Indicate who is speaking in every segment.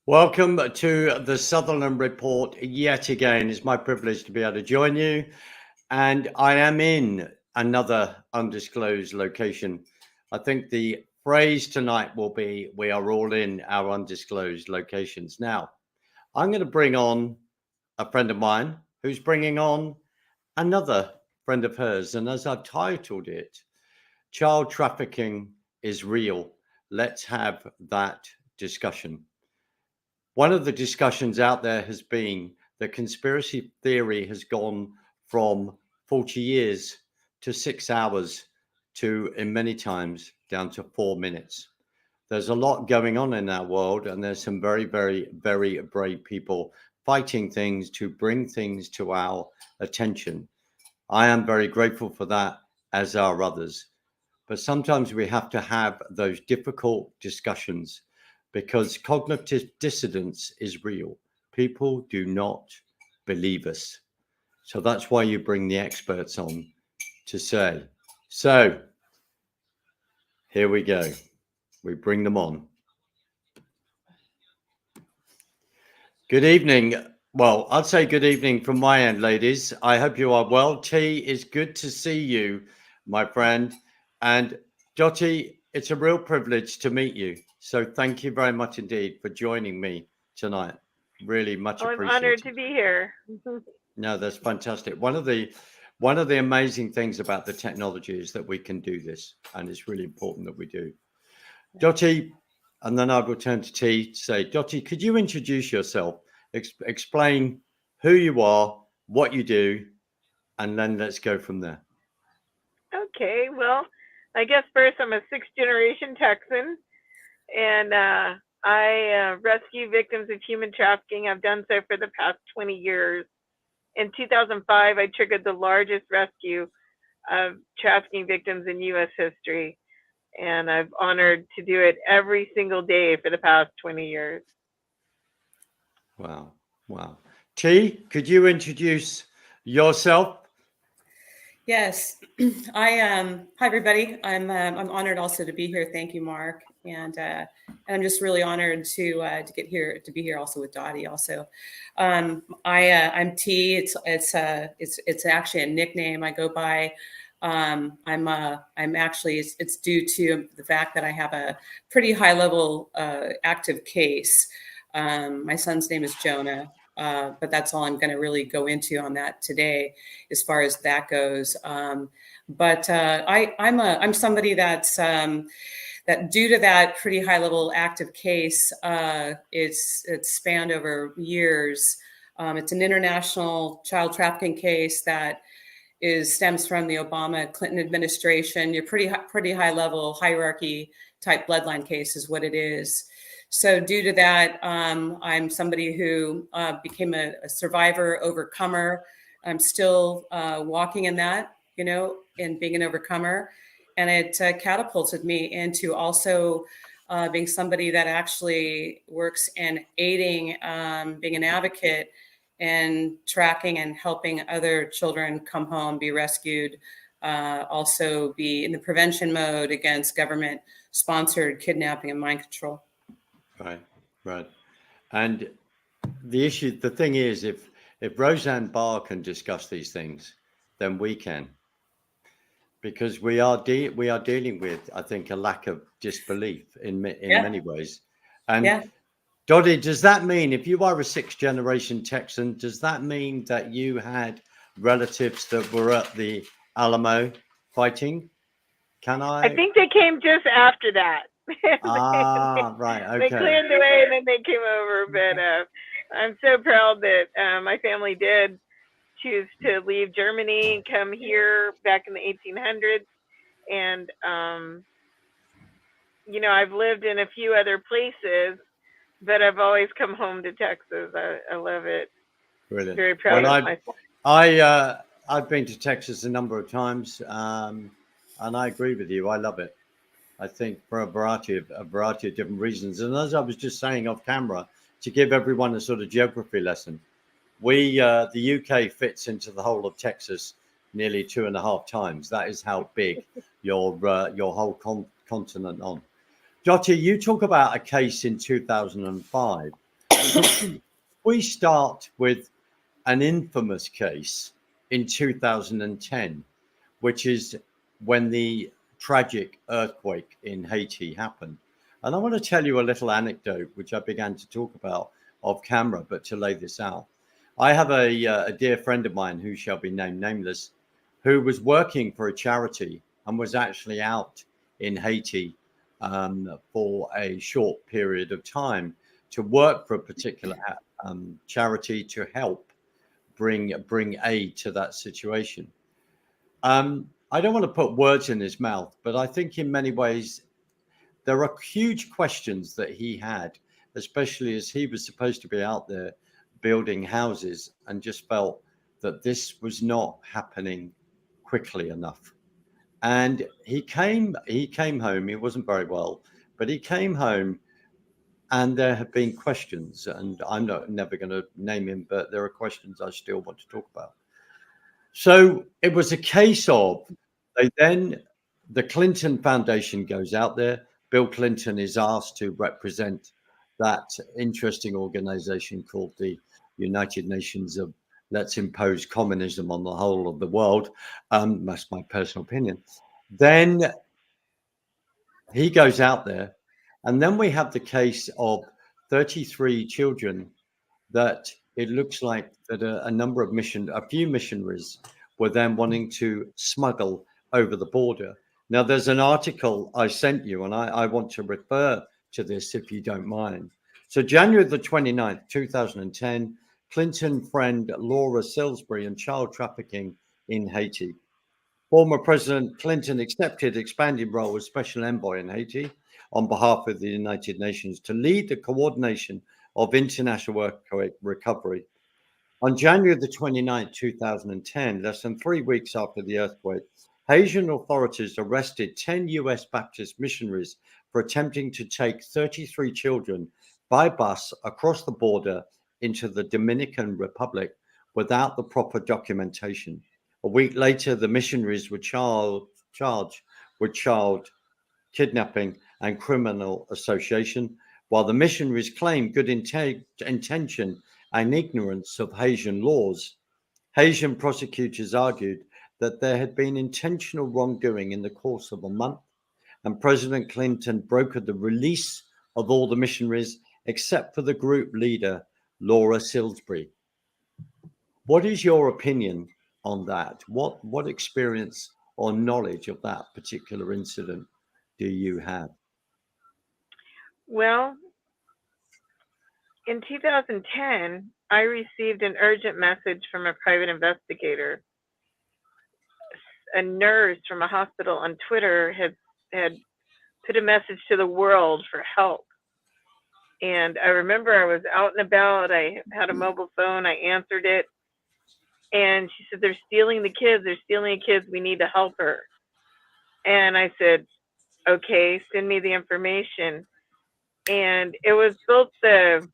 Speaker 1: Welcome to the Sutherland Report yet again. It's my privilege to be able to join you. And I am in another undisclosed location. I think the phrase tonight will be, we are all in our undisclosed locations. Now, I'm going to bring on a friend of mine who's bringing on another friend of hers. And as I've titled it, Child Trafficking is Real. Let's have that discussion. One of the discussions out there has been that conspiracy theory has gone from 40 years to 6 hours to, in many times, down to 4 minutes. There's a lot going on in our world, and there's some very, very, very brave people fighting things to bring things to our attention. I am very grateful for that, as are others. But sometimes we have to have those difficult discussions because cognitive dissonance is real. People do not believe us. So that's why you bring the experts on to say. So here we go. We bring them on. Good evening. Well, I'd say good evening from my end, ladies. I hope you are well. T, it's good to see you, my friend. And Dottie, it's a real privilege to meet you. So thank you very much indeed for joining me tonight. Really much appreciated.
Speaker 2: I'm honored to be here.
Speaker 1: No, that's fantastic. One of the amazing things about the technology is that we can do this, and it's really important that we do. Dottie, and then I will turn to T to say, Dottie, could you introduce yourself, explain who you are, what you do, and then let's go from there.
Speaker 2: Okay, well, I guess first I'm a sixth generation Texan, and I rescue victims of human trafficking. I've done so for the past 20 years. In 2005, I triggered the largest rescue of trafficking victims in U.S. history, and I've honored to do it every single day for the past 20 years.
Speaker 1: Wow. Wow. T, could you introduce yourself?
Speaker 3: Yes, hi everybody. I'm honored also to be here. Thank you, Mark, and I'm just really honored to get here, to be here also with Dottie. Also, I'm T. It's actually a nickname I go by. I'm actually it's due to the fact that I have a pretty high level active case. My son's name is Jonah. But that's all I'm going to really go into on that today, as far as that goes. I'm somebody that's that due to that pretty high level active case, it's spanned over years. It's an international child trafficking case that stems from the Obama-Clinton administration. Your pretty high level hierarchy type bloodline case is what it is. So due to that, I'm somebody who became a survivor, overcomer. I'm still walking in that, and being an overcomer. And it catapulted me into also being somebody that actually works in aiding, being an advocate and tracking and helping other children come home, be rescued, also be in the prevention mode against government-sponsored kidnapping and mind control.
Speaker 1: Right. And the thing is, if Roseanne Barr can discuss these things, then we can, because we are dealing with, I think, a lack of disbelief in many ways. And Dottie, does that mean, if you are a sixth generation Texan, does that mean that you had relatives that were at the Alamo fighting?
Speaker 2: I think they came just after that.
Speaker 1: Right. Okay.
Speaker 2: They cleared the way and then they came over. But I'm so proud that my family did choose to leave Germany and come here back in the 1800s. And, I've lived in a few other places, but I've always come home to Texas. I love it.
Speaker 1: Brilliant.
Speaker 2: Very proud of
Speaker 1: myself. I've been to Texas a number of times, and I agree with you. I love it. I think for a variety of different reasons. And as I was just saying off camera, to give everyone a sort of geography lesson, the UK fits into the whole of Texas nearly 2.5 times. That is how big your whole continent on. Dottie, you talk about a case in 2005 We start with an infamous case in 2010, which is when the tragic earthquake in Haiti happened. And I want to tell you a little anecdote, which I began to talk about off camera, but to lay this out. I have a dear friend of mine who shall be named nameless, who was working for a charity and was actually out in Haiti for a short period of time to work for a particular charity to help bring aid to that situation. I don't want to put words in his mouth, but I think in many ways there are huge questions that he had, especially as he was supposed to be out there building houses and just felt that this was not happening quickly enough. And he came home. He wasn't very well, but he came home, and there have been questions, and I'm never going to name him, but there are questions I still want to talk about. So it was a case of the Clinton Foundation goes out there. Bill Clinton is asked to represent that interesting organization called the United Nations of Let's Impose Communism on the whole of the world. That's my personal opinion. Then he goes out there, and then we have the case of 33 children that it looks like that a few missionaries were then wanting to smuggle over the border. Now, there's an article I sent you, and I want to refer to this if you don't mind. So, January the 29th, 2010, Clinton friend Laura Salisbury and child trafficking in Haiti. Former President Clinton accepted expanded role as special envoy in Haiti on behalf of the United Nations to lead the coordination of international earthquake recovery. On January the 29th, 2010, less than 3 weeks after the earthquake, Haitian authorities arrested 10 US Baptist missionaries for attempting to take 33 children by bus across the border into the Dominican Republic without the proper documentation. A week later, the missionaries were charged with child kidnapping and criminal association, while the missionaries claimed good intention and ignorance of Haitian laws. Haitian prosecutors argued that there had been intentional wrongdoing in the course of a month, and President Clinton brokered the release of all the missionaries except for the group leader, Laura Salisbury. What is your opinion on that? What experience or knowledge of that particular incident do you have?
Speaker 2: Well, in 2010, I received an urgent message from a private investigator. A nurse from a hospital on Twitter had put a message to the world for help. And I remember I was out and about. I had a mobile phone. I answered it. And she said, "They're stealing the kids. They're stealing the kids. We need to help her." And I said, "Okay, send me the information." And it was both the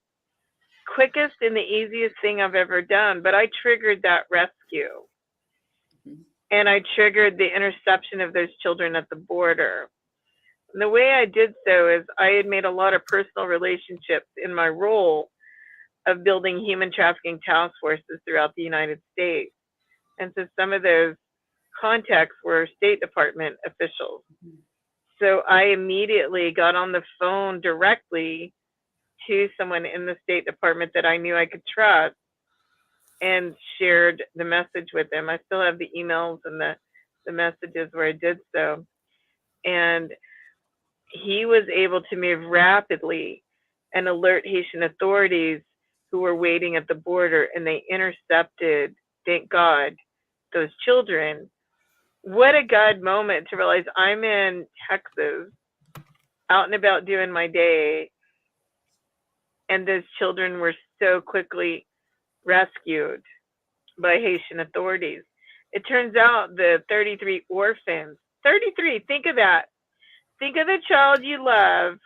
Speaker 2: quickest and the easiest thing I've ever done. But I triggered that rescue. And I triggered the interception of those children at the border. And the way I did so is I had made a lot of personal relationships in my role of building human trafficking task forces throughout the United States. And so some of those contacts were State Department officials. So I immediately got on the phone directly to someone in the State Department that I knew I could trust and shared the message with them. I still have the emails and the messages where I did so. And he was able to move rapidly and alert Haitian authorities who were waiting at the border, and they intercepted, thank God, those children. What a God moment to realize I'm in Texas, out and about doing my day, and those children were so quickly rescued by Haitian authorities. It turns out the 33 orphans, 33, think of that. Think of the child you love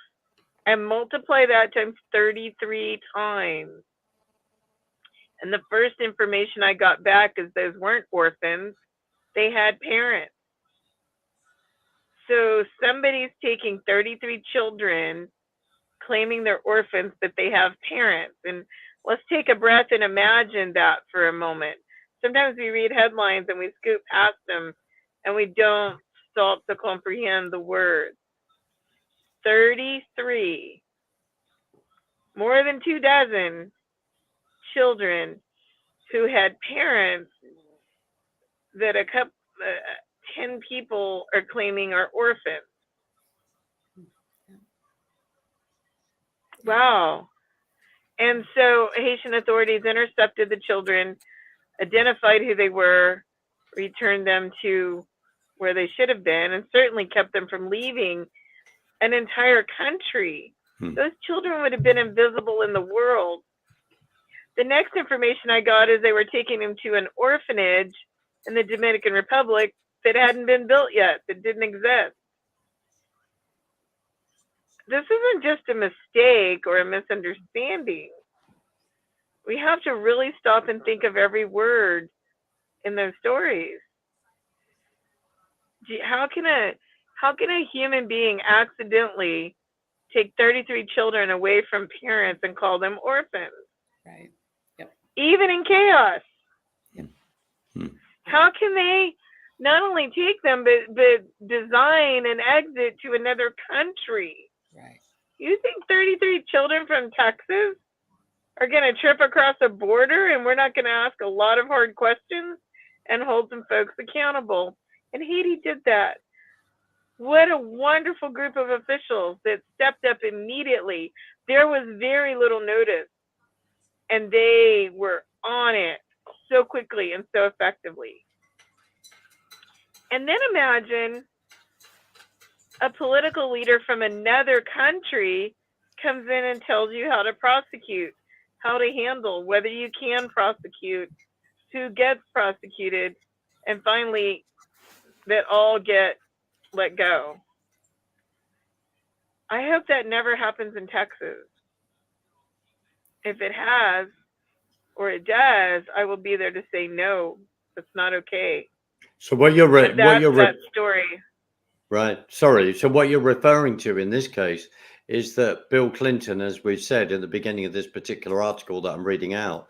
Speaker 2: and multiply that times 33 times. And the first information I got back is those weren't orphans, they had parents. So somebody's taking 33 children, claiming they're orphans, but they have parents. And let's take a breath and imagine that for a moment. Sometimes we read headlines and we scoot past them and we don't stop to comprehend the words. 33, more than 24 children who had parents that 10 people are claiming are orphans. Wow. And so Haitian authorities intercepted the children, identified who they were, returned them to where they should have been, and certainly kept them from leaving an entire country. Those children would have been invisible in the world. The next information I got is they were taking them to an orphanage in the Dominican Republic that hadn't been built yet, that didn't exist. This isn't just a mistake or a misunderstanding. We have to really stop and think of every word in those stories. How can a human being accidentally take 33 children away from parents and call them orphans?
Speaker 3: Right. Yep.
Speaker 2: Even in chaos.
Speaker 3: Yep.
Speaker 2: How can they not only take them, but design an exit to another country?
Speaker 3: Right.
Speaker 2: You think 33 children from Texas are going to trip across a border and we're not going to ask a lot of hard questions and hold some folks accountable? And Haiti did that. What a wonderful group of officials that stepped up immediately. There was very little notice, and they were on it so quickly and so effectively. And then imagine a political leader from another country comes in and tells you how to prosecute, how to handle, whether you can prosecute, who gets prosecuted, and finally that all get let go. I hope that never happens in Texas. If it has, or it does, I will be there to say no, that's not okay.
Speaker 1: So what you're
Speaker 2: that story.
Speaker 1: Right. Sorry. So what you're referring to in this case is that Bill Clinton, as we've said in the beginning of this particular article that I'm reading out,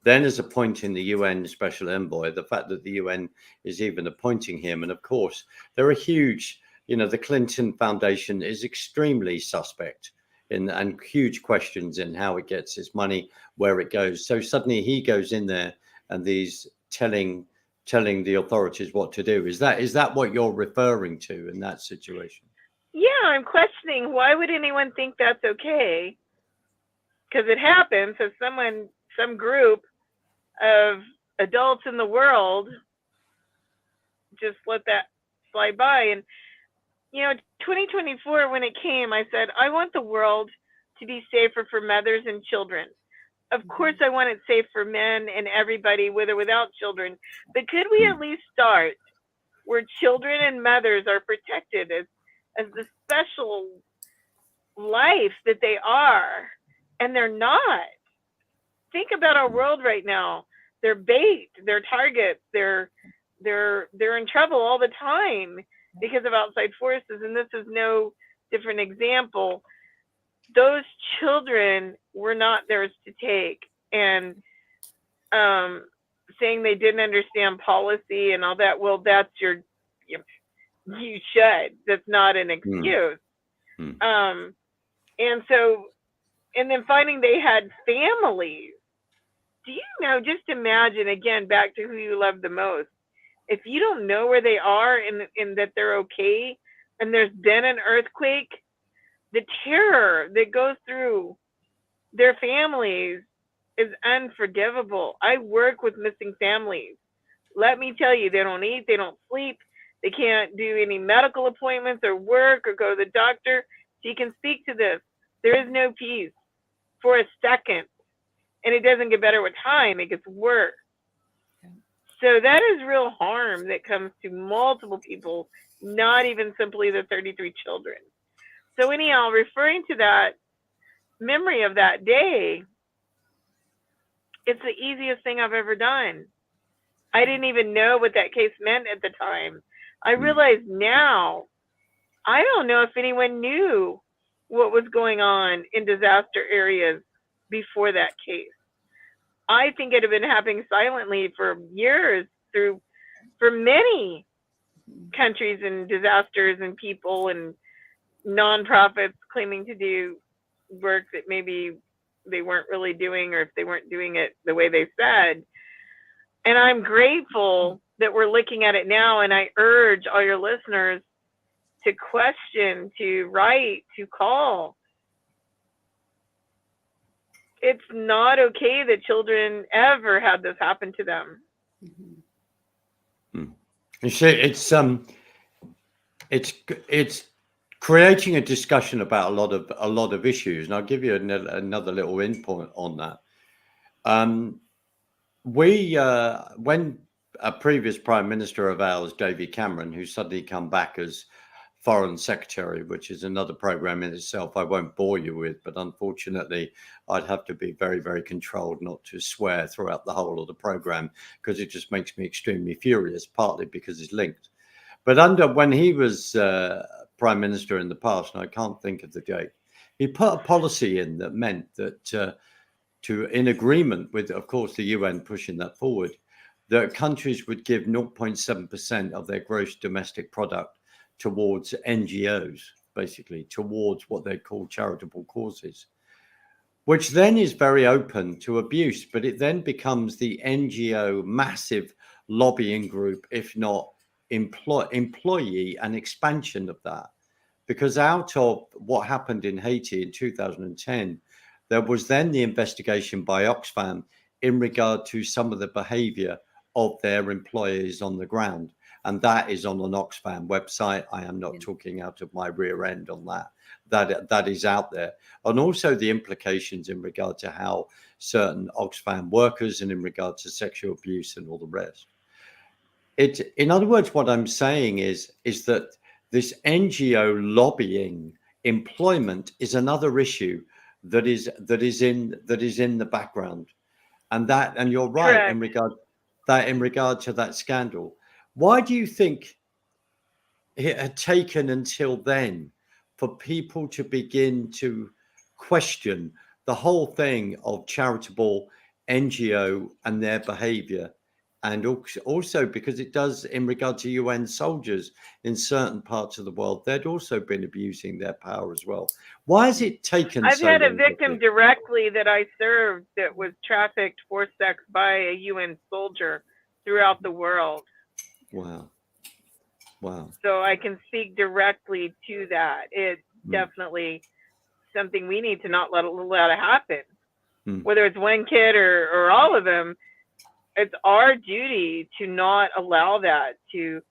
Speaker 1: then is appointing the UN Special Envoy, the fact that the UN is even appointing him. And of course, there are huge, the Clinton Foundation is extremely suspect and huge questions in how it gets its money, where it goes. So suddenly he goes in there and he's telling the authorities what to do. Is that what you're referring to in that situation?
Speaker 2: Yeah, I'm questioning why would anyone think that's okay? Because it happens. So some group of adults in the world just let that slide by. And 2024, when it came, I said, I want the world to be safer for mothers and children. Of course, I want it safe for men and everybody, with or without children. But could we at least start where children and mothers are protected as the special life that they are, and they're not? Think about our world right now. They're bait, they're targets, they're in trouble all the time because of outside forces, and this is no different example. Those children were not theirs to take, and saying they didn't understand policy and all that, well, that's you should. That's not an excuse. And then finding they had families. Do you know, just imagine, again, back to who you love the most. If you don't know where they are and that they're okay, and there's been an earthquake, the terror that goes through their families is unforgivable. I work with missing families. Let me tell you, they don't eat, they don't sleep, they can't do any medical appointments or work or go to the doctor. She can speak to this. There is no peace for a second. And it doesn't get better with time, it gets worse. So that is real harm that comes to multiple people, not even simply the 33 children. So anyhow, referring to that memory of that day, it's the easiest thing I've ever done. I didn't even know what that case meant at the time. I realize now, I don't know if anyone knew what was going on in disaster areas before that case. I think it had been happening silently for years for many countries and disasters and people and nonprofits claiming to do work that maybe they weren't really doing, or if they weren't doing it the way they said. And I'm grateful that we're looking at it now, and I urge all your listeners to question, to write, to call. It's not okay that children ever had this happen to them.
Speaker 1: You see, it's creating a discussion about a lot of issues, and I'll give you another little input on that. When a previous Prime Minister of ours, David Cameron, who suddenly come back as Foreign Secretary, which is another program in itself I won't bore you with, but unfortunately I'd have to be very, very controlled not to swear throughout the whole of the program, because it just makes me extremely furious, partly because it's linked. But when he was Prime Minister in the past, and I can't think of the date, he put a policy in that meant that in agreement with, of course, the UN pushing that forward, that countries would give 0.7% of their gross domestic product towards NGOs, basically, towards what they call charitable causes, which then is very open to abuse. But it then becomes the NGO massive lobbying group, if not employee and expansion of that. Because out of what happened in Haiti in 2010, there was then the investigation by Oxfam in regard to some of the behavior of their employees on the ground. And that is on an Oxfam website. I am not talking out of my rear end on that. That is out there. And also the implications in regard to how certain Oxfam workers, and in regard to sexual abuse and all the rest. In other words, what I'm saying is that this NGO lobbying employment is another issue that is in the background, and you're right. Correct. in regard to that scandal. Why do you think it had taken until then for people to begin to question the whole thing of charitable NGO and their behavior? And also because it does in regard to UN soldiers in certain parts of the world, they'd also been abusing their power as well. Why has it taken
Speaker 2: I've
Speaker 1: so
Speaker 2: had
Speaker 1: long?
Speaker 2: A victim directly that I served that was trafficked for sex by a UN soldier throughout the world.
Speaker 1: Wow.
Speaker 2: So I can speak directly to that. It's definitely something we need to not let it happen. Whether it's one kid or all of them, it's our duty to not allow that to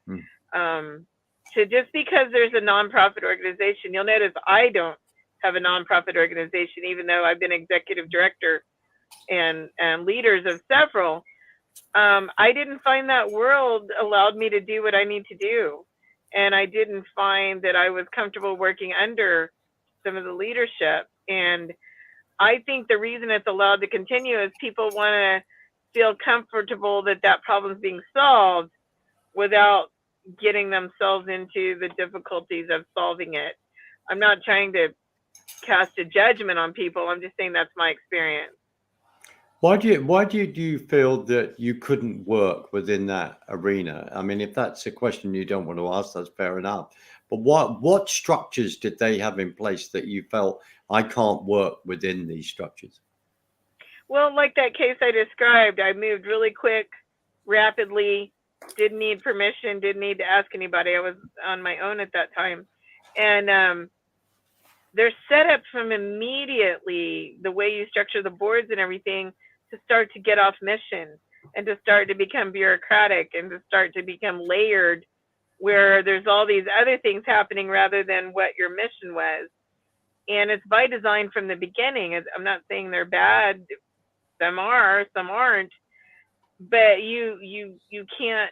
Speaker 2: just because there's a nonprofit organization. You'll notice I don't have a nonprofit organization, even though I've been executive director and leaders of several. I didn't find that world allowed me to do what I need to do. And I didn't find that I was comfortable working under some of the leadership. And I think the reason it's allowed to continue is people want to feel comfortable that problem's being solved without getting themselves into the difficulties of solving it. I'm not trying to cast a judgment on people. I'm just saying that's my experience.
Speaker 1: Why do you feel that you couldn't work within that arena? I mean, if that's a question you don't want to ask, that's fair enough. But what structures did they have in place that you felt I can't work within these structures?
Speaker 2: Well, like that case I described, I moved really quick, rapidly, didn't need permission, didn't need to ask anybody. I was on my own at that time. And they're set up from immediately, the way you structure the boards and everything, to start to get off mission and to start to become bureaucratic and to start to become layered, where there's all these other things happening rather than what your mission was. And it's by design from the beginning. I'm not saying they're bad. Some are, some aren't. But you can't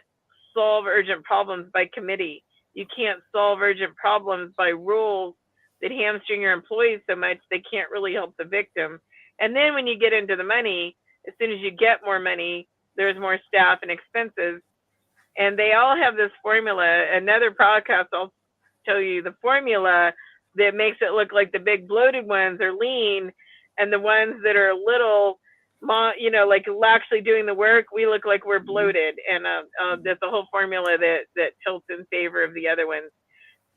Speaker 2: solve urgent problems by committee. You can't solve urgent problems by rules that hamstring your employees so much they can't really help the victim. And then when you get into the money, as soon as you get more money, there's more staff and expenses. And they all have this formula. Another podcast, I'll tell you the formula that makes it look like the big bloated ones are lean, and the ones that are a little, like actually doing the work, we look like we're bloated. And there's a whole formula that tilts in favor of the other ones.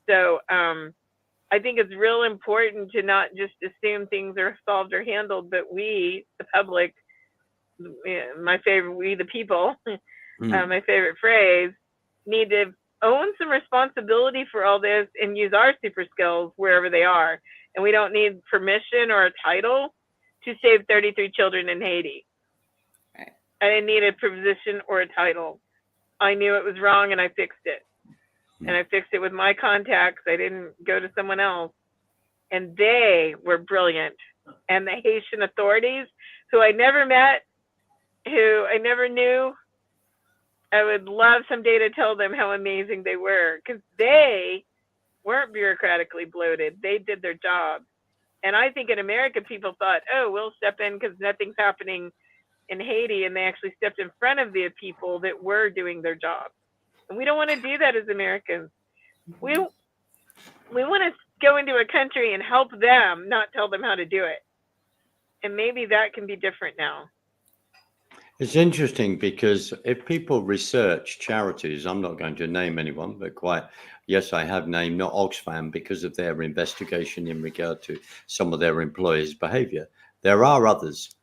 Speaker 2: So I think it's real important to not just assume things are solved or handled, but we, the public, my favorite, we the people, my favorite phrase, need to own some responsibility for all this and use our super skills wherever they are. And we don't need permission or a title to save 33 children in Haiti.
Speaker 3: Right.
Speaker 2: I didn't need a position or a title. I knew it was wrong and I fixed it. And I fixed it with my contacts. I didn't go to someone else. And they were brilliant. And the Haitian authorities, who I never met, who I never knew, I would love someday to tell them how amazing they were, because they weren't bureaucratically bloated. They did their job. And I think in America, people thought, oh, we'll step in because nothing's happening in Haiti. And they actually stepped in front of the people that were doing their job. And we don't want to do that as Americans. We want to go into a country and help them, not tell them how to do it. And maybe that can be different now.
Speaker 1: It's interesting because if people research charities, I'm not going to name anyone, but yes, I have named not Oxfam because of their investigation in regard to some of their employees' behavior. There are others.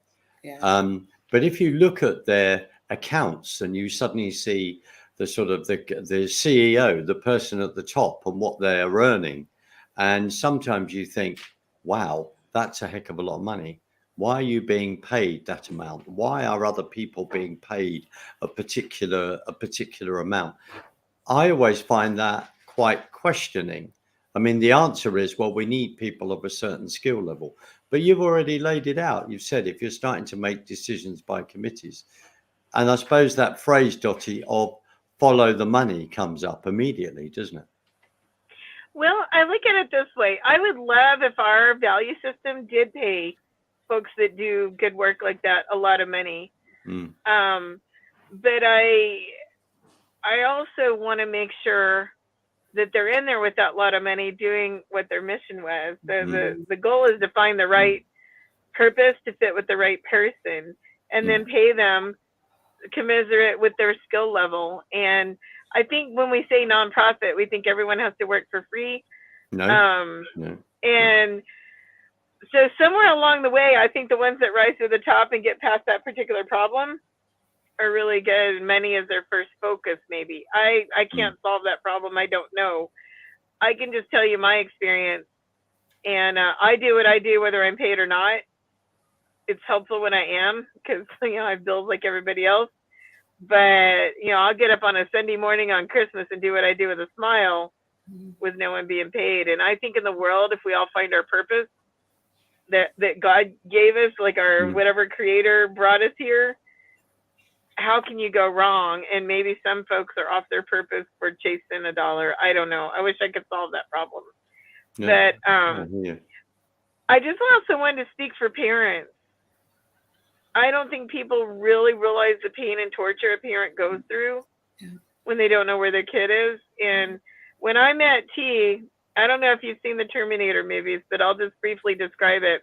Speaker 3: Yeah.
Speaker 1: But if you look at their accounts and you suddenly see the sort of the CEO, the person at the top, and what they're earning, and sometimes you think, wow, that's a heck of a lot of money. Why are you being paid that amount? Why are other people being paid a particular amount? I always find that quite questioning. I mean, the answer is, well, we need people of a certain skill level. But you've already laid it out. You've said if you're starting to make decisions by committees. And I suppose that phrase, Dottie, of follow the money comes up immediately, doesn't it?
Speaker 2: Well, I look at it this way. I would love if our value system did pay folks that do good work like that a lot of money. But I also want to make sure that they're in there with that lot of money doing what their mission was. So the goal is to find the right purpose to fit with the right person, and then pay them commensurate with their skill level. And I think when we say nonprofit, we think everyone has to work for free. No. And so somewhere along the way, I think the ones that rise to the top and get past that particular problem are really good. Money is their first focus, maybe. I can't solve that problem. I don't know. I can just tell you my experience. And I do what I do, whether I'm paid or not. It's helpful when I am, because, I have bills like everybody else. But, I'll get up on a Sunday morning on Christmas and do what I do with a smile with no one being paid. And I think in the world, if we all find our purpose, that God gave us, like our whatever creator brought us here, how can you go wrong? And maybe some folks are off their purpose for chasing a dollar. I don't know. I wish I could solve that problem. But I just also wanted to speak for parents. I don't think people really realize the pain and torture a parent goes through when they don't know where their kid is. And when I met T, I don't know if you've seen the Terminator movies, but I'll just briefly describe it.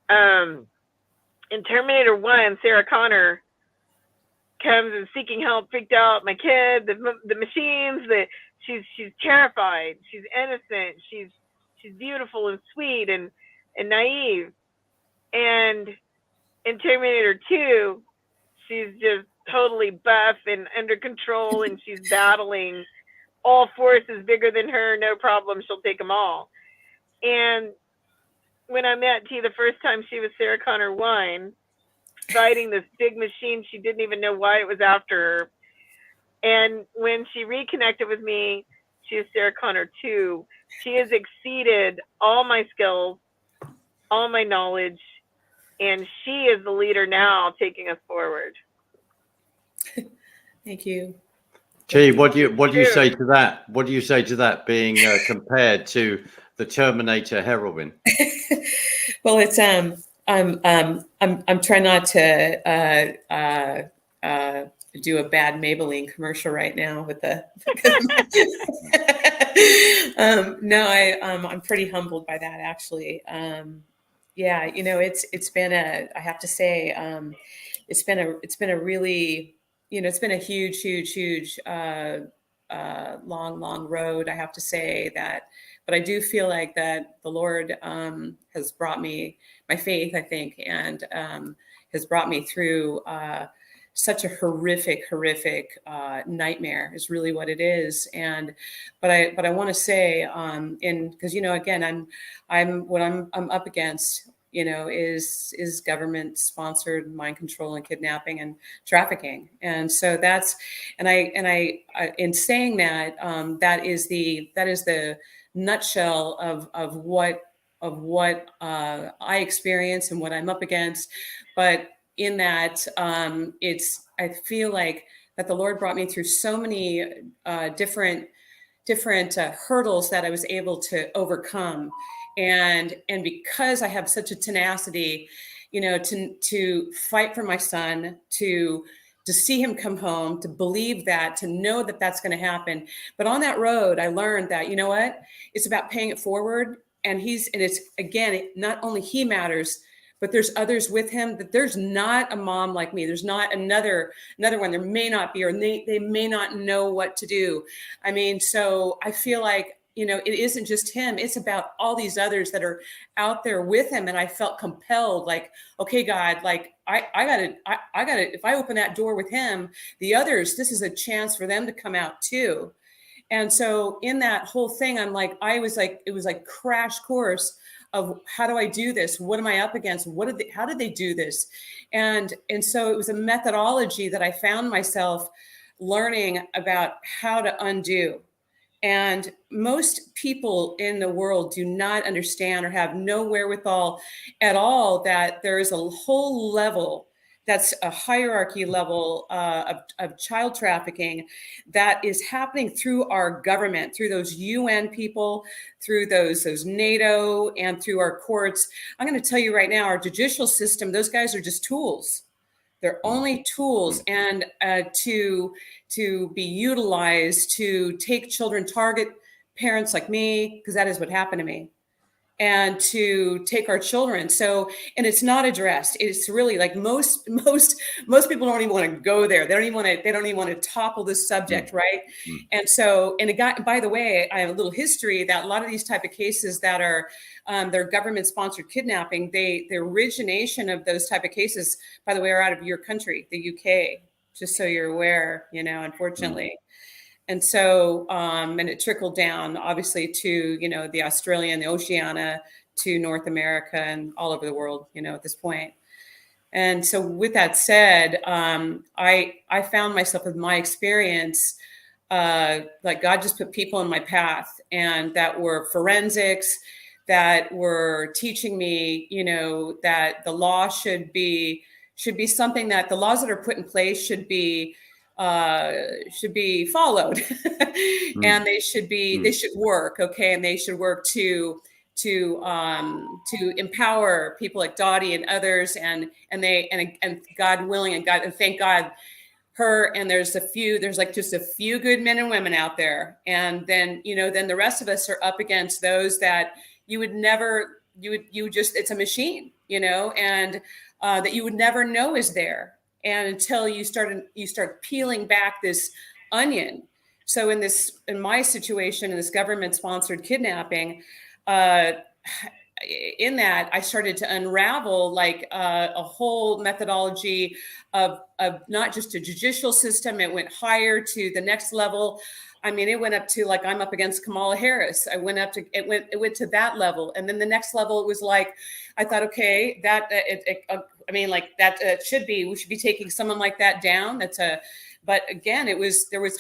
Speaker 2: In Terminator 1, Sarah Connor comes and seeking help, freaked out, my kid, the machines, she's terrified, she's innocent, she's beautiful and sweet and naive. And in Terminator 2, she's just totally buff and under control, and she's battling all forces bigger than her, no problem, she'll take them all. And when I met T the first time, she was Sarah Connor 1, fighting this big machine. She didn't even know why it was after her. And when she reconnected with me, she is Sarah Connor 2. She has exceeded all my skills, all my knowledge, and she is the leader now taking us forward.
Speaker 3: Thank you.
Speaker 1: Gee, what do you say to that? What do you say to that being compared to the Terminator heroine?
Speaker 3: Well, it's I'm trying not to do a bad Maybelline commercial right now with the. No, I'm pretty humbled by that, actually. Yeah, it's been I have to say, it's been a really, it's been a huge long road. I have to say that, but I do feel like that the Lord has brought me my faith, I think, and has brought me through such a horrific nightmare is really what it is. And but I want to say, because again, I'm up against, is government sponsored mind control and kidnapping and trafficking. And so that's, and I in saying that, that is the nutshell of what I experience and what I'm up against. But in that, I feel like that the Lord brought me through so many different hurdles that I was able to overcome. And because I have such a tenacity, to fight for my son, to see him come home, to believe that, to know that that's going to happen. But on that road, I learned that, you know what, it's about paying it forward. And it's, again, not only he matters, but there's others with him, that there's not a mom like me. There's not another one. There may not be, or they may not know what to do. I mean, so I feel like, it isn't just him. It's about all these others that are out there with him. And I felt compelled, like, okay, God, like I gotta, if I open that door with him, the others, this is a chance for them to come out too. And so in that whole thing, it was like crash course of how do I do this? What am I up against? How did they do this? And so it was a methodology that I found myself learning about how to undo. And most people in the world do not understand or have no wherewithal at all that there is a whole level, that's a hierarchy level of child trafficking that is happening through our government, through those UN people, through those NATO, and through our courts. I'm going to tell you right now, our judicial system, those guys are just tools. They're only tools, and to be utilized to take children, target parents like me, because that is what happened to me, and to take our children. So, and it's not addressed. It's really like most people don't even want to go there. They don't even want to topple this subject, right? And so, and by the way, I have a little history that a lot of these type of cases that are they're government sponsored kidnapping, the origination of those type of cases, by the way, are out of your country, the UK, just so you're aware, unfortunately. And so, and it trickled down, obviously, to, the Australia and the Oceania, to North America and all over the world, at this point. And so with that said, I found myself with my experience, like God just put people in my path, and that were forensics, that were teaching me, that the law should be something, that the laws that are put in place should be followed and they should work. Okay. And they should work to empower people like Dottie and others, and God willing, and thank God, and there's like just a few good men and women out there. And then, then the rest of us are up against those that it's a machine, and that you would never know is there. And until you start peeling back this onion. So in my situation, in this government sponsored kidnapping, in that I started to unravel like a whole methodology of not just a judicial system. It went higher to the next level. I mean, it went up to like, I'm up against Kamala Harris. It went to that level. And then the next level, it was like, I thought, okay, we should be taking someone like that down. But again, there was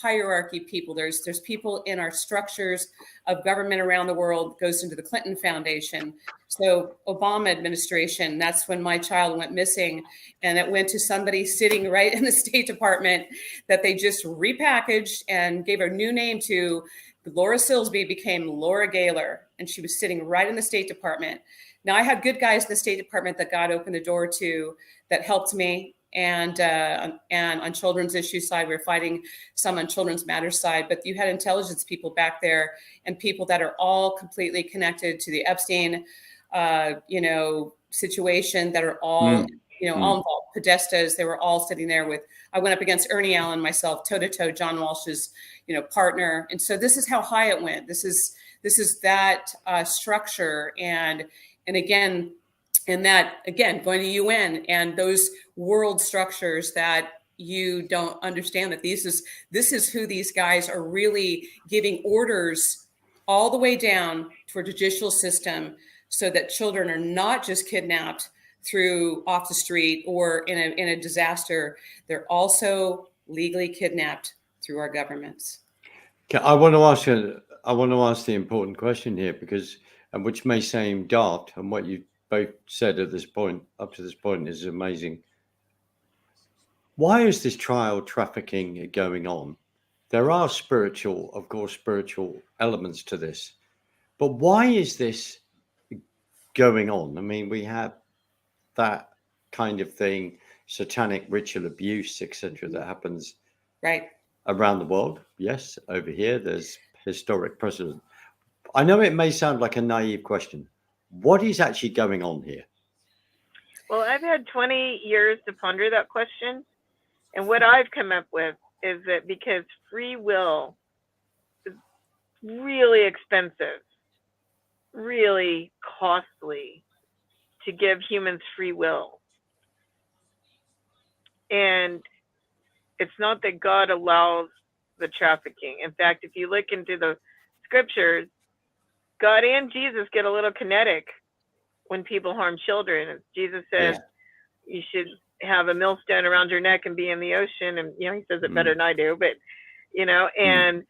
Speaker 3: hierarchy people. There's people in our structures of government around the world. Goes into the Clinton Foundation. So Obama administration, that's when my child went missing, and it went to somebody sitting right in the State Department that they just repackaged and gave a new name to. Laura Silsby became Laura Gaylor, and she was sitting right in the State Department. Now I had good guys in the State Department that God opened the door to, that helped me. and on children's issue side, we're fighting some on children's matters side. But you had intelligence people back there and people that are all completely connected to the Epstein, situation, that are all all involved. Podestas, they were all sitting there with. I went up against Ernie Allen myself, toe to toe, John Walsh's partner, and so this is how high it went. This is that structure, and again. And that, again, going to UN and those world structures that you don't understand, that this is who these guys are really giving orders all the way down to a judicial system, so that children are not just kidnapped through off the street or in a disaster. They're also legally kidnapped through our governments.
Speaker 1: Okay, I want to ask the important question here, because, and which may seem daft, and what you both said up to this point is amazing. Why is this child trafficking going on? There are spiritual elements to this, but why is this going on? I mean, we have that kind of thing, satanic ritual abuse, etc., that happens
Speaker 3: right
Speaker 1: around the world. Yes, over here, there's historic precedent. I know it may sound like a naive question. What is actually going on here?
Speaker 2: Well, I've had 20 years to ponder that question. And what I've come up with is that because free will is really expensive, really costly to give humans free will. And it's not that God allows the trafficking. In fact, if you look into the scriptures, God and Jesus get a little kinetic when people harm children. Jesus said, you should have a millstone around your neck and be in the ocean. And, he says it better than I do, but, and,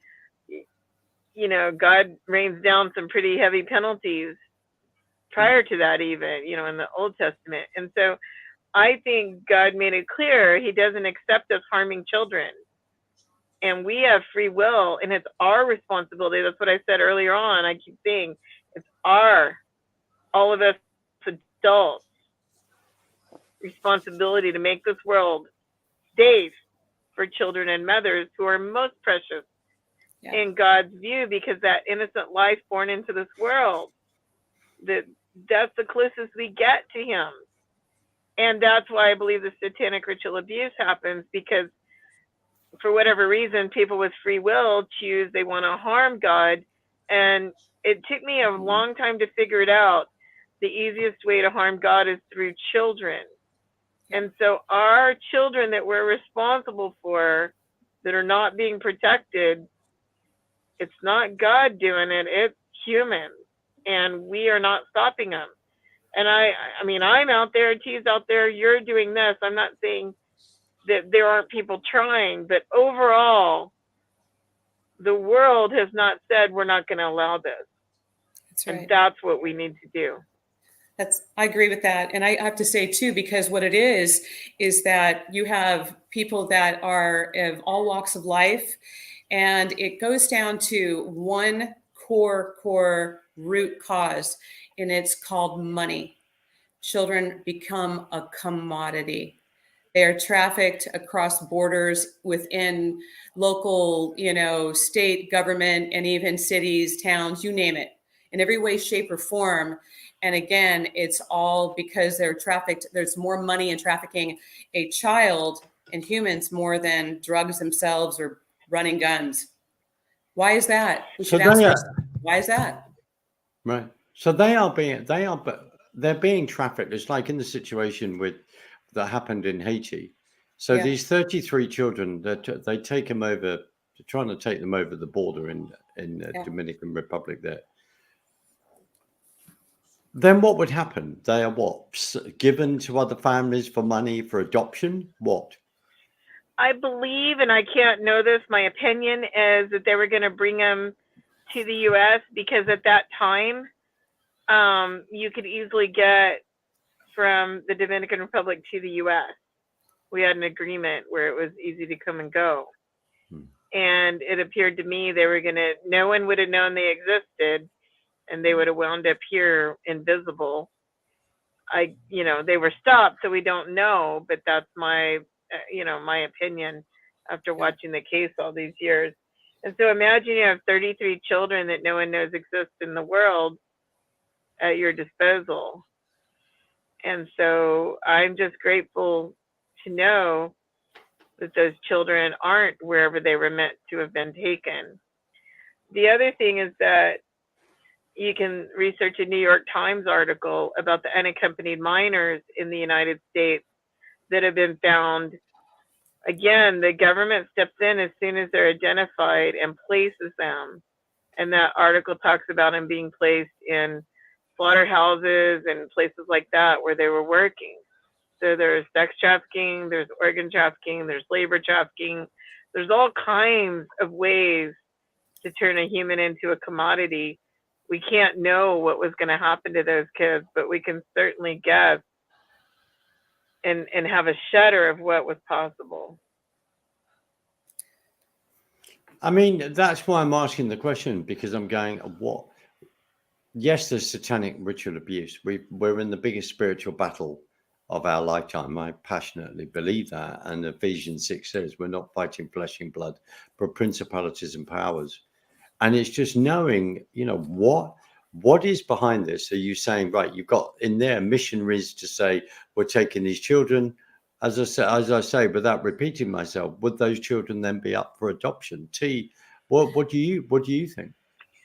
Speaker 2: God rains down some pretty heavy penalties prior to that, even, in the Old Testament. And so I think God made it clear he doesn't accept us harming children. And we have free will, and it's our responsibility. That's what I said earlier on. I keep saying it's all of us adults, responsibility to make this world safe for children and mothers who are most precious in God's view, because that innocent life born into this world, that's the closest we get to him. And that's why I believe the satanic ritual abuse happens, because for whatever reason, people with free will choose they want to harm God. And it took me a long time to figure it out. The easiest way to harm God is through children. And so our children that we're responsible for, that are not being protected, it's not God doing it, it's humans. And we are not stopping them. And I mean, I'm out there, T's out there, you're doing this. I'm not saying that there aren't people trying, but overall, the world has not said we're not going to allow this. That's right. And that's what we need to do.
Speaker 3: I agree with that. And I have to say too, because what it is that you have people that are of all walks of life, and it goes down to one core root cause, and it's called money. Children become a commodity. They are trafficked across borders within local, state government, and even cities, towns, you name it, in every way, shape, or form. And again, it's all because they're trafficked. There's more money in trafficking a child and humans more than drugs themselves or running guns. Why is that? We should ask ourselves, why is that?
Speaker 1: Right. So they're being trafficked. It's like in the situation that happened in Haiti. So these 33 children, they take them over. They're trying to take them over the border in the Dominican Republic there. Then what would happen? They are given to other families for money, for adoption? What?
Speaker 2: I believe, and I can't know this, my opinion is that they were going to bring them to the U.S. because at that time, you could easily get from the Dominican Republic to the U.S. We had an agreement where it was easy to come and go. And it appeared to me no one would have known they existed, and they would have wound up here invisible. they were stopped, so we don't know, but that's my, my opinion after watching the case all these years. And so imagine you have 33 children that no one knows exist in the world at your disposal. And so I'm just grateful to know that those children aren't wherever they were meant to have been taken. The other thing is that you can research a New York Times article about the unaccompanied minors in the United States that have been found. Again, the government steps in as soon as they're identified and places them. And that article talks about them being placed in slaughterhouses and places like that where they were working. So there's sex trafficking, there's organ trafficking, there's labor trafficking. There's all kinds of ways to turn a human into a commodity. We can't know what was going to happen to those kids, but we can certainly guess and have a shudder of what was possible.
Speaker 1: I mean, that's why I'm asking the question, because I'm going, what? Yes, there's satanic ritual abuse. We're in the biggest spiritual battle of our lifetime. I passionately believe that. And Ephesians 6 says we're not fighting flesh and blood, but principalities and powers. And it's just knowing, what is behind this? Are you saying, right, you've got in there missionaries to say, we're taking these children, as I say, without repeating myself, would those children then be up for adoption? T, what do you think?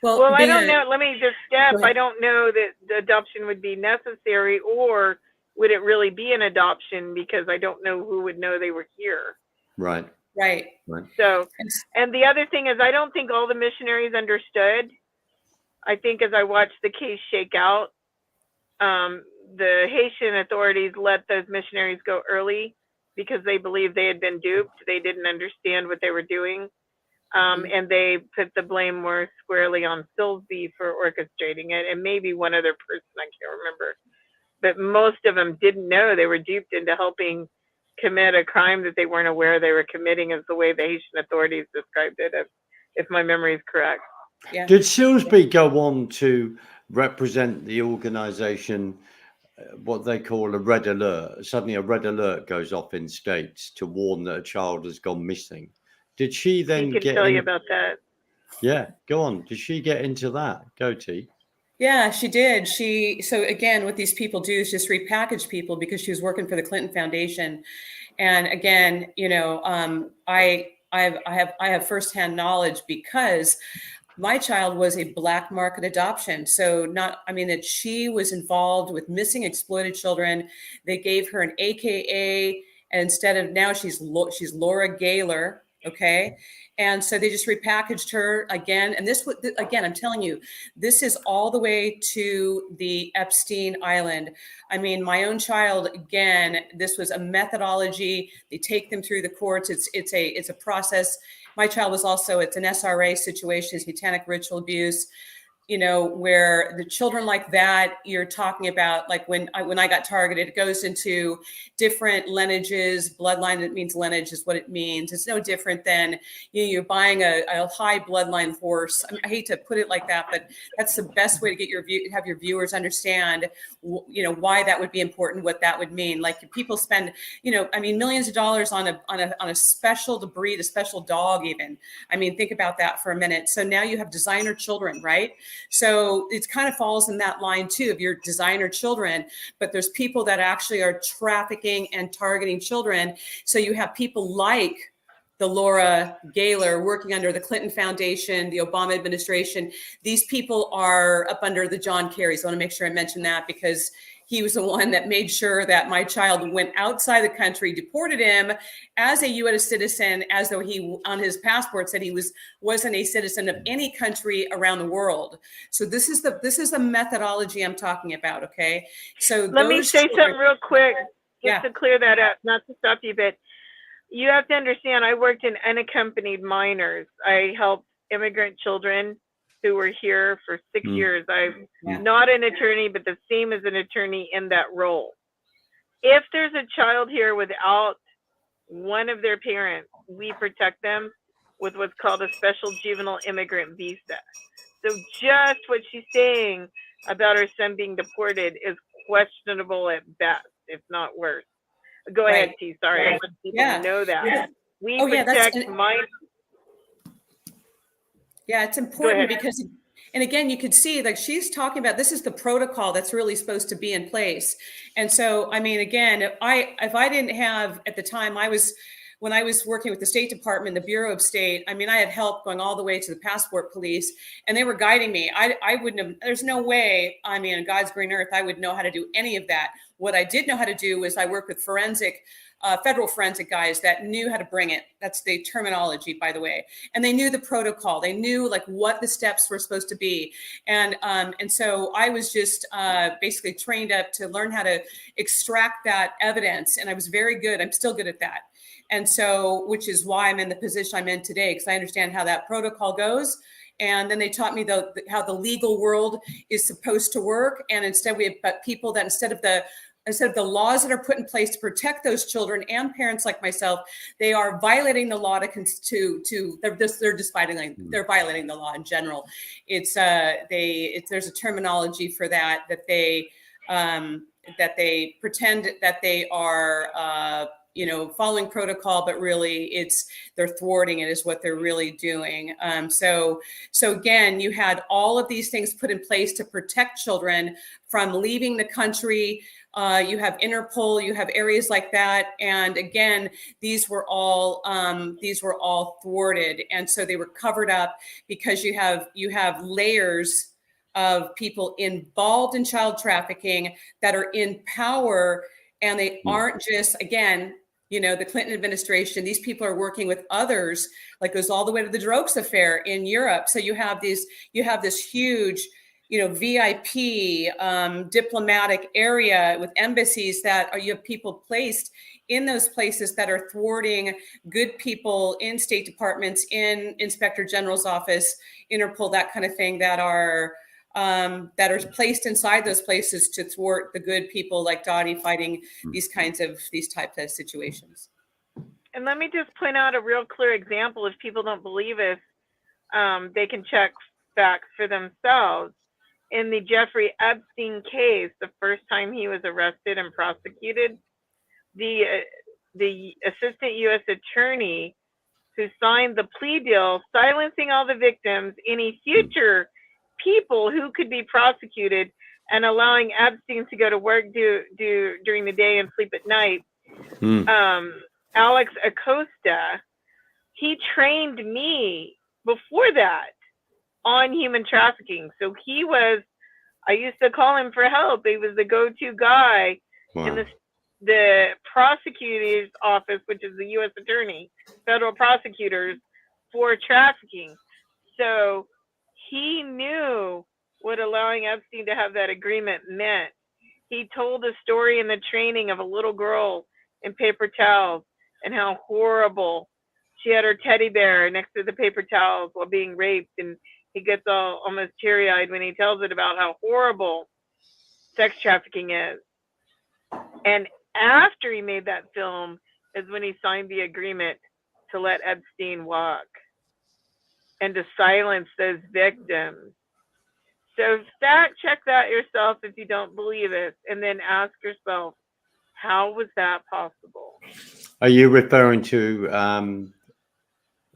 Speaker 2: Well, I don't know. Let me just step. I don't know that the adoption would be necessary, or would it really be an adoption, because I don't know who would know they were here.
Speaker 1: Right.
Speaker 2: So, and the other thing is, I don't think all the missionaries understood. I think as I watched the case shake out, the Haitian authorities let those missionaries go early because they believed they had been duped. They didn't understand what they were doing. And they put the blame more squarely on Silsby for orchestrating it, and maybe one other person, I can't remember. But most of them didn't know they were duped into helping commit a crime that they weren't aware they were committing, is the way the Haitian authorities described it, if my memory is correct.
Speaker 3: Yeah.
Speaker 1: Did Silsby go on to represent the organization, what they call a red alert? Suddenly a red alert goes off in states to warn that a child has gone missing. Did she then
Speaker 2: get tell you about that?
Speaker 1: Yeah, go on. Did she get into that? Go T.
Speaker 3: Yeah, she did. So again, what these people do is just repackage people, because she was working for the Clinton Foundation. And again, I have firsthand knowledge, because my child was a black market adoption. So that she was involved with missing, exploited children. They gave her an AKA, and instead of, now she's Laura Gaylor. Okay. And so they just repackaged her again. And this, again, I'm telling you, this is all the way to the Epstein Island. I mean, my own child, again, this was a methodology. They take them through the courts. It's a process. My child was also, it's an SRA situation, satanic ritual abuse, where the children like that, you're talking about, like when I got targeted, it goes into different lineages. Bloodline, it means lineage is what it means. It's no different than you're buying a high bloodline horse. I hate to put it like that, but that's the best way to get have your viewers understand, why that would be important, what that would mean. Like, people spend, millions of dollars on a special to breed a special dog even. I mean, think about that for a minute. So now you have designer children, right? So it kind of falls in that line too, of your designer children, but there's people that actually are trafficking and targeting children. So you have people like the Laura Gaylor working under the Clinton Foundation, the Obama administration. These people are up under the John Kerry. So I want to make sure I mention that, because he was the one that made sure that my child went outside the country, deported him as a U.S. citizen, as though he, on his passport, said he wasn't a citizen of any country around the world. So this is the methodology I'm talking about. Okay. So
Speaker 2: let me say something real quick, just to clear that up, not to stop you, but you have to understand, I worked in unaccompanied minors. I helped immigrant children who were here for 6 years. I'm not an attorney, but the same as an attorney in that role. If there's a child here without one of their parents, we protect them with what's called a special juvenile immigrant visa. So just what she's saying about her son being deported is questionable at best, if not worse. Go
Speaker 3: Right.
Speaker 2: ahead, T. Sorry, I want people
Speaker 3: Yeah.
Speaker 2: to know that. We
Speaker 3: Oh, yeah,
Speaker 2: protect minors.
Speaker 3: Yeah, it's important because, and again, you could see like she's talking about this is the protocol that's really supposed to be in place. And so, I mean, again, if I didn't have at the time when I was working with the State Department, the Bureau of State, I mean, I had help going all the way to the passport police, and they were guiding me. I wouldn't have, there's no way, I mean, on God's green earth, I would know how to do any of that. What I did know how to do was I worked with federal forensic guys that knew how to bring it. That's the terminology, by the way. And they knew the protocol. They knew like what the steps were supposed to be. And so I was just basically trained up to learn how to extract that evidence. And I was very good. I'm still good at that. And so, which is why I'm in the position I'm in today, because I understand how that protocol goes. And then they taught me how the legal world is supposed to work. And instead we have people that instead of the laws that are put in place to protect those children and parents like myself, they are violating the law they're violating the law in general. There's a terminology for that they pretend that they are following protocol, but really they're thwarting it is what they're really doing. So again, you had all of these things put in place to protect children from leaving the country. You have Interpol, you have areas like that. And again, these were all thwarted. And so they were covered up because you have layers of people involved in child trafficking that are in power, and they aren't just, again, the Clinton administration, these people are working with others, like goes all the way to the Drokes affair in Europe. So you have this huge, VIP diplomatic area with embassies you have people placed in those places that are thwarting good people in State Departments, in Inspector General's office, Interpol, that kind of thing, that are placed inside those places to thwart the good people like Dottie fighting these types of situations.
Speaker 2: And let me just point out a real clear example. If people don't believe us, they can check facts for themselves. In the Jeffrey Epstein case, the first time he was arrested and prosecuted, the assistant U.S. attorney who signed the plea deal, silencing all the victims, any future people who could be prosecuted, and allowing Epstein to go to work during the day and sleep at night. Alex Acosta, he trained me before that on human trafficking. So I used to call him for help. He was the go-to guy in the prosecutor's office, which is the U.S. attorney, federal prosecutors for trafficking. So he knew what allowing Epstein to have that agreement meant. He told a story in the training of a little girl in paper towels and how horrible. She had her teddy bear next to the paper towels while being raped, and he gets almost teary-eyed when he tells it about how horrible sex trafficking is. And after he made that film is when he signed the agreement to let Epstein walk and to silence those victims. So fact check that yourself if you don't believe it, and then ask yourself, how was that possible?
Speaker 1: Are you referring to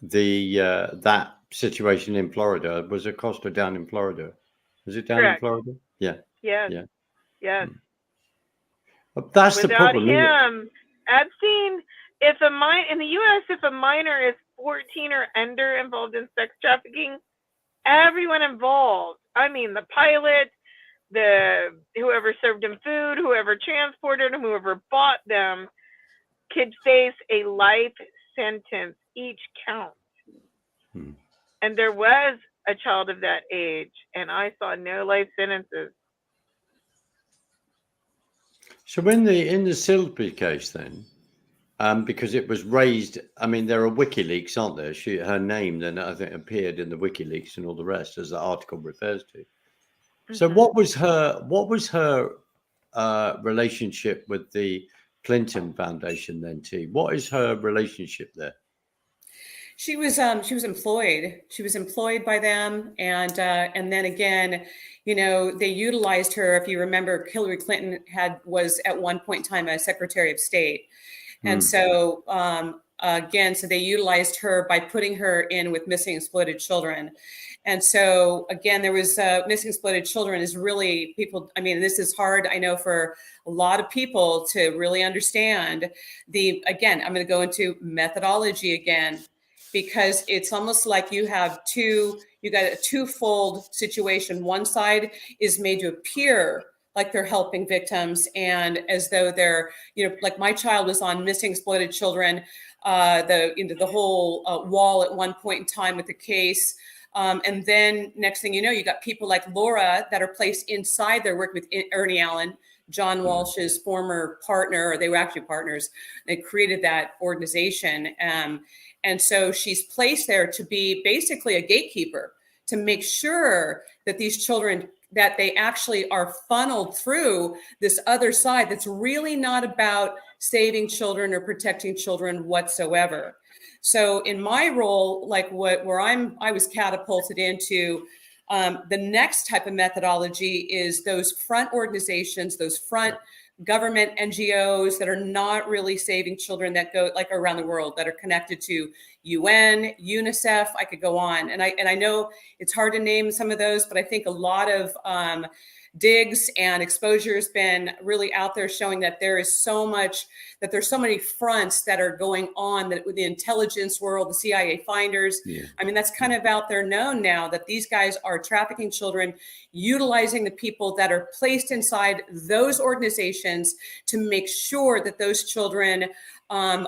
Speaker 1: that situation in Florida? Was Acosta down in Florida? Was it down
Speaker 2: Correct.
Speaker 1: in Florida? Yeah.
Speaker 2: Yes.
Speaker 1: Yeah.
Speaker 2: Yes.
Speaker 1: But that's
Speaker 2: Without
Speaker 1: the problem.
Speaker 2: him, Epstein, in the U.S., if a minor is 14 or under involved in sex trafficking, everyone involved, I mean, the pilot, whoever served him food, whoever transported him, whoever bought them, could face a life sentence, each count. And there was a child of that age, and I saw no life sentences.
Speaker 1: So in the Silsby case, then, because it was raised, I mean, there are WikiLeaks, aren't there? Her name then I think appeared in the WikiLeaks and all the rest, as the article refers to. So what was her relationship with the Clinton Foundation then, T? What is her relationship there?
Speaker 3: She was employed. She was employed by them, and then again, they utilized her. If you remember, Hillary Clinton was at one point in time a Secretary of State. And so again, so they utilized her by putting her in with missing exploited children. And so again, there was missing exploited children is really people. I mean, this is hard, I know, for a lot of people to really understand. Again, I'm going to go into methodology again, because it's almost like you got a twofold situation. One side is made to appear like they're helping victims, and as though they're, like my child was on missing exploited children, the whole wall at one point in time with the case. And then next thing you know, you got people like Laura that are placed inside. They're working with Ernie Allen, John Walsh's former partner, or they were actually partners. They created that organization. And so she's placed there to be basically a gatekeeper, to make sure that these children, that they actually are funneled through this other side that's really not about saving children or protecting children whatsoever. So in my role, like I was catapulted into, the next type of methodology is those front organizations, those front government NGOs that are not really saving children, that go like around the world, that are connected to UN, UNICEF. I could go on, and I know it's hard to name some of those, but I think a lot of digs and exposure has been really out there showing that there's so many fronts that are going on, that with the intelligence world, the CIA finders. I mean, that's kind of out there known now, that these guys are trafficking children, utilizing the people that are placed inside those organizations to make sure that those children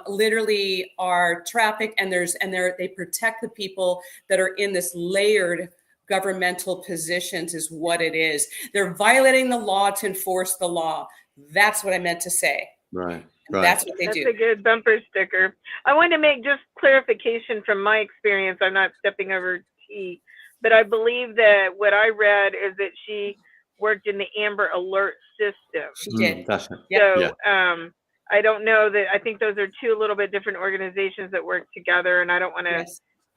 Speaker 3: literally are trafficked, and they protect the people that are in this layered governmental positions, is what it is. They're violating the law to enforce the law. That's what I meant to say.
Speaker 1: Right.
Speaker 3: That's what they do.
Speaker 2: That's a good bumper sticker. I want to make just clarification from my experience. I'm not stepping over T, but I believe that what I read is that she worked in the Amber Alert system.
Speaker 3: She did.
Speaker 1: That's it.
Speaker 2: So I don't know that. I think those are two a little bit different organizations that work together, and I don't want to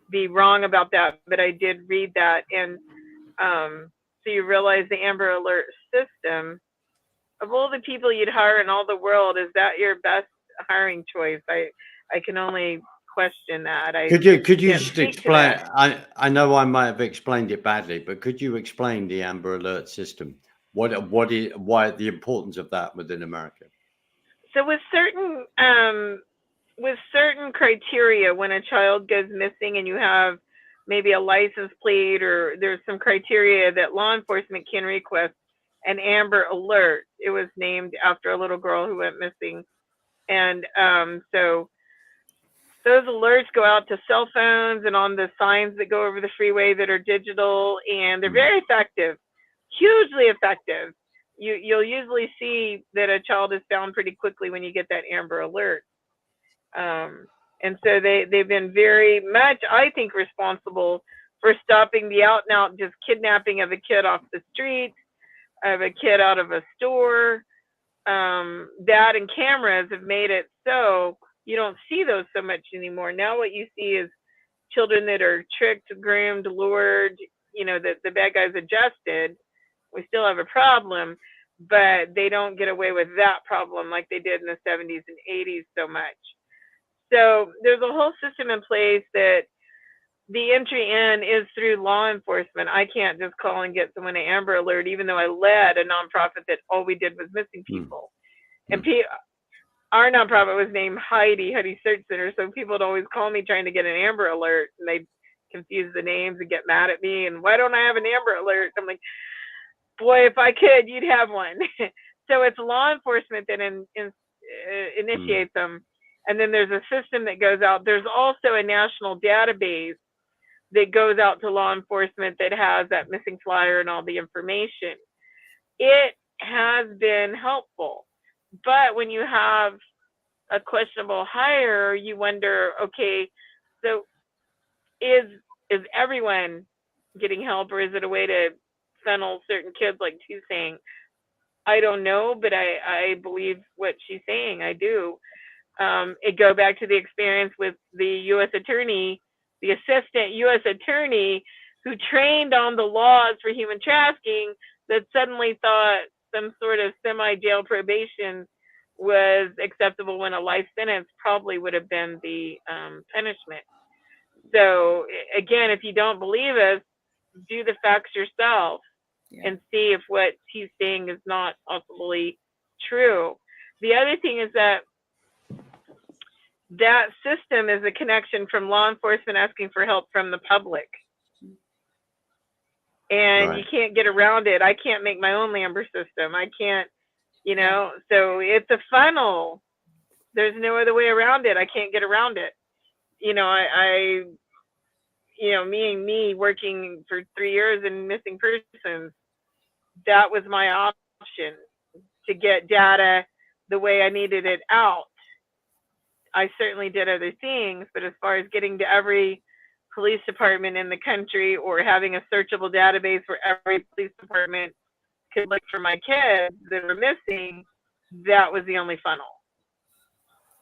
Speaker 2: be wrong about that, but I did read that. And so you realize the Amber Alert system, of all the people you'd hire in all the world, is that your best hiring choice? I can only question that.
Speaker 1: Could you just explain? I know I might have explained it badly, but could you explain the Amber Alert system? Why the importance of that within America?
Speaker 2: So with certain criteria, when a child goes missing and you have maybe a license plate, or there's some criteria that law enforcement can request an Amber Alert. It was named after a little girl who went missing. And so those alerts go out to cell phones and on the signs that go over the freeway that are digital, and they're very effective, hugely effective. You'll usually see that a child is found pretty quickly when you get that Amber Alert. And so they've been very much, I think, responsible for stopping the out and out just kidnapping of a kid off the street, of a kid out of a store. That and cameras have made it so you don't see those so much anymore. Now what you see is children that are tricked, groomed, lured, that the bad guys adjusted. We still have a problem, but they don't get away with that problem like they did in the 70s and 80s so much. So there's a whole system in place that the entry in is through law enforcement. I can't just call and get someone an Amber Alert, even though I led a nonprofit that all we did was missing people. And our nonprofit was named Heidi Search Center. So people would always call me trying to get an Amber Alert, and they'd confuse the names and get mad at me. And why don't I have an Amber Alert? I'm like, boy, if I could, you'd have one. So it's law enforcement that initiates them. And then there's a system that goes out. There's also a national database that goes out to law enforcement that has that missing flyer and all the information. It has been helpful. But when you have a questionable hire, you wonder, okay, so is everyone getting help, or is it a way to funnel certain kids, like she's saying? I don't know, but I believe what she's saying. I do. It go back to the experience with the U.S. attorney, the assistant U.S. attorney who trained on the laws for human trafficking, that suddenly thought some sort of semi-jail probation was acceptable when a life sentence probably would have been the punishment. So again, if you don't believe us, do the facts yourself and see if what he's saying is not possibly true. The other thing is that system is a connection from law enforcement asking for help from the public. And you can't get around it. I can't make my own Lambert system. I can't, so it's a funnel. There's no other way around it. I can't get around it. Me working for 3 years in missing persons, that was my option to get data the way I needed it out. I certainly did other things, but as far as getting to every police department in the country or having a searchable database where every police department could look for my kids that were missing, that was the only funnel.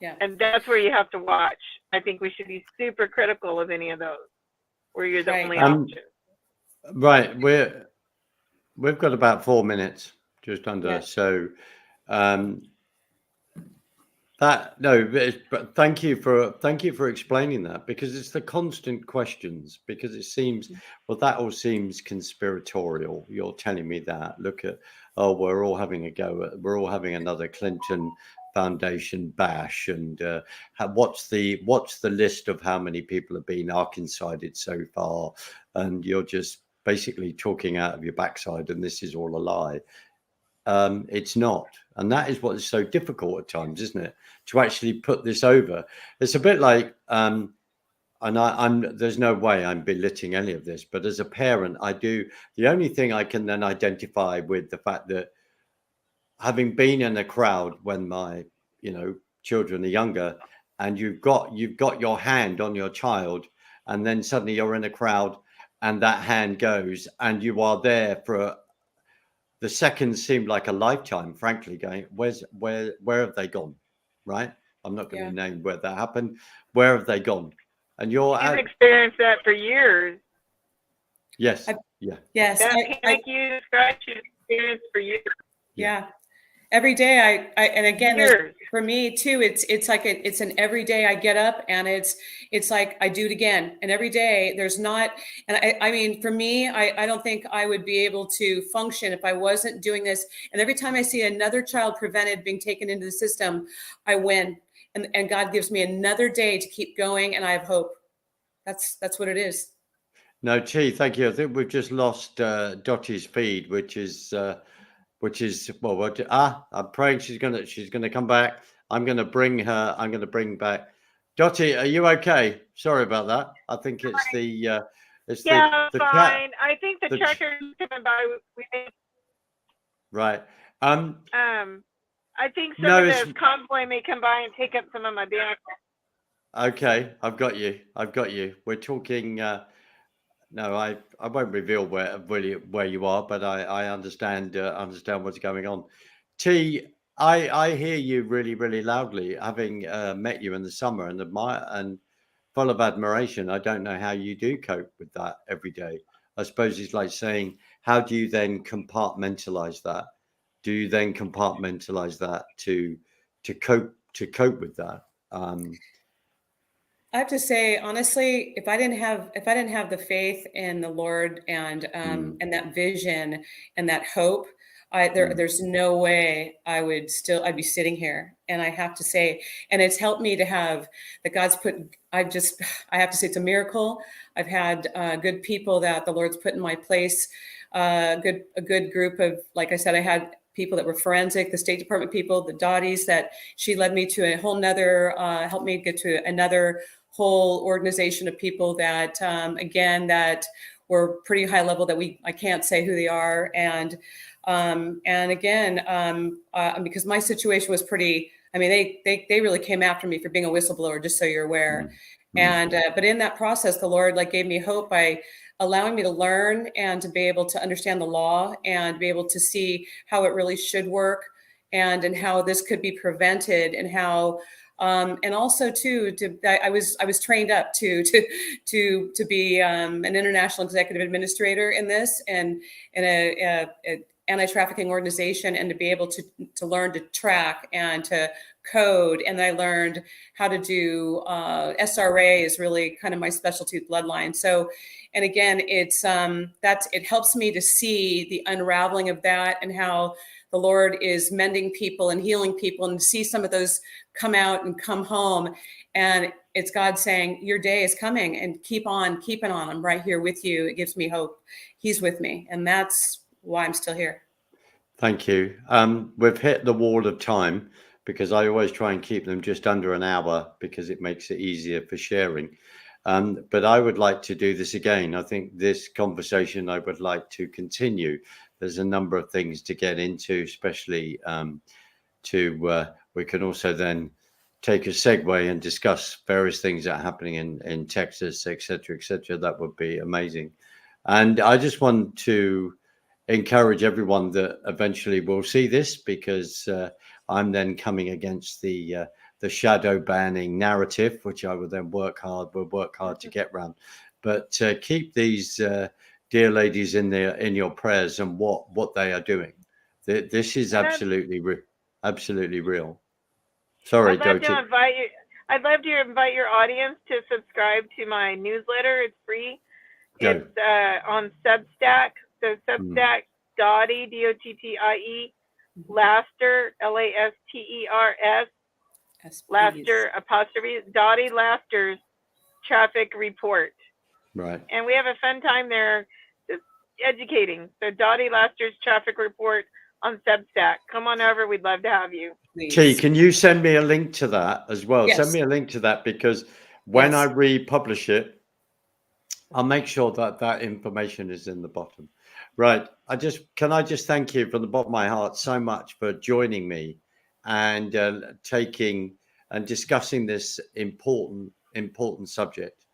Speaker 3: Yeah.
Speaker 2: And that's where you have to watch. I think we should be super critical of any of those where you're the only option.
Speaker 1: Right. We've got about 4 minutes, just under. Yeah. So but thank you for explaining that, because it's the constant questions, because it seems, well, that all seems conspiratorial. You're telling me that, look at, we're all having a go at, we're all having another Clinton Foundation bash, and what's the list of how many people have been Arkansaded so far, and you're just basically talking out of your backside, and this is all a lie. It's not, and that is what is so difficult at times, isn't it, to actually put this over? It's a bit like, and I'm there's no way I'm belittling any of this, but as a parent, the only thing I can then identify with the fact that, having been in a crowd when my children are younger, and you've got your hand on your child, and then suddenly you're in a crowd and that hand goes, and you are there for the seconds seemed like a lifetime, frankly, going, where have they gone? Right? I'm not going to name where that happened. Where have they gone? And you've
Speaker 2: experienced that for years.
Speaker 1: Yes.
Speaker 3: Yes.
Speaker 2: Thank you, Scratch. You've experienced for years.
Speaker 3: Yeah. Every day and again, for me too, it's like it's an every day I get up and it's like I do it again. And every day there's not, and I mean, for me, I don't think I would be able to function if I wasn't doing this. And every time I see another child prevented being taken into the system, I win. And God gives me another day to keep going, and I have hope. That's what it is.
Speaker 1: No, Chi, thank you. I think we've just lost Dottie's feed, which is well, I'm praying she's gonna come back. I'm gonna bring back Dottie. Are you okay? Sorry about that. I think it's the
Speaker 2: fine. I think the trucker's coming by.
Speaker 1: Right.
Speaker 2: I think some of the convoy may come by and take up some of my vehicles.
Speaker 1: Okay, I've got you. We're talking. No, I won't reveal where you are, but I understand what's going on. T, I hear you really, really loudly, having met you in the summer and admire and full of admiration. I don't know how you do cope with that every day. I suppose it's like saying, how do you then compartmentalize that? Do you then compartmentalize that to cope with that?
Speaker 3: I have to say, honestly, if I didn't have the faith in the Lord and that vision and that hope, there's no way I'd be sitting here. And I have to say, and it's helped me to have that God's put. I have to say, it's a miracle. I've had good people that the Lord's put in my place. A good group of, like I said, I had people that were forensic, the State Department people, the Dotties, that she led me to a whole nother, helped me get to another whole organization of people that, again, that were pretty high level that I can't say who they are. And again, because my situation was pretty, I mean, they really came after me for being a whistleblower, just so you're aware. And, but in that process, the Lord gave me hope by allowing me to learn and to be able to understand the law and be able to see how it really should work and how this could be prevented and how, and also too, I was trained up to be an international executive administrator in this and anti-trafficking organization and to be able to learn to track and to code. And I learned how to do SRA is really kind of my specialty, bloodline. So, and again, it helps me to see the unraveling of that and how the Lord is mending people and healing people, and to see some of those come out and come home. And it's God saying, your day is coming, and keep on keeping on. I'm right here with you. It gives me hope. He's with me. And that's why I'm still here.
Speaker 1: Thank you. We've hit the wall of time, because I always try and keep them just under an hour because it makes it easier for sharing. But I would like to do this again. I think this conversation I would like to continue. There's a number of things to get into, especially we can also then take a segue and discuss various things that are happening in Texas, et cetera, et cetera. That would be amazing. And I just want to encourage everyone that eventually will see this, because I'm then coming against the shadow banning narrative, which I will then work hard to get around. But keep these dear ladies in your prayers and what they are doing. This is absolutely real. Sorry,
Speaker 2: I'd love
Speaker 1: Doty.
Speaker 2: to invite you. I'd love to invite your audience to subscribe to my newsletter. It's free.
Speaker 1: Go.
Speaker 2: It's on Substack. So Substack, Dottie, D-O-T-T-I-E, Laster, L-A-S-T-E-R-S, Laster, apostrophe, Dottie Laster's traffic report.
Speaker 1: Right.
Speaker 2: And we have a fun time there just educating. So Dottie Laster's traffic report on Substack. Come on over. We'd love to have you.
Speaker 3: Please.
Speaker 1: T, can you send me a link to that as well?
Speaker 3: Yes.
Speaker 1: Send me a link to that, because when I republish it, I'll make sure that information is in the bottom. Right. Can I just thank you from the bottom of my heart so much for joining me and taking and discussing this important subject.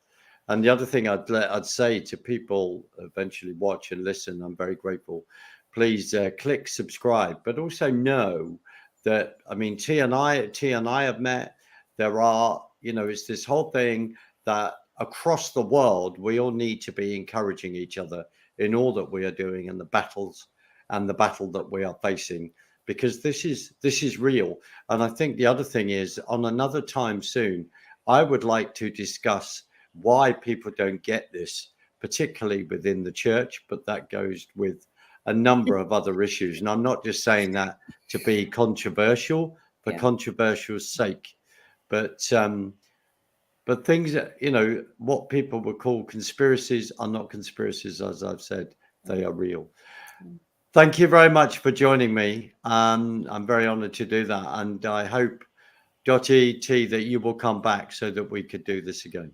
Speaker 1: And the other thing I'd say to people eventually watch and listen, I'm very grateful. Please click subscribe, but also know that, I mean, T and I have met. There are, it's this whole thing that across the world, we all need to be encouraging each other in all that we are doing, and the battle that we are facing, because this is real. And I think the other thing is, on another time soon, I would like to discuss why people don't get this, particularly within the church, but that goes with a number of other issues. And I'm not just saying that to be controversial for controversial's sake, but things that, what people would call conspiracies are not conspiracies. As I've said, they are real. Thank you very much for joining me. I'm very honored to do that. And I hope, Dottie, T, that you will come back so that we could do this again.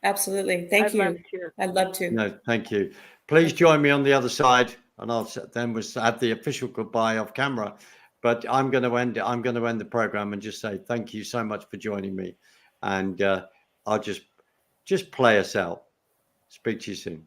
Speaker 3: Absolutely. Thank you. I'd love to.
Speaker 1: No, thank you. Please join me on the other side, and I'll then have the official goodbye off camera. But I'm going to end the program and just say thank you so much for joining me. And I'll just play us out. Speak to you soon.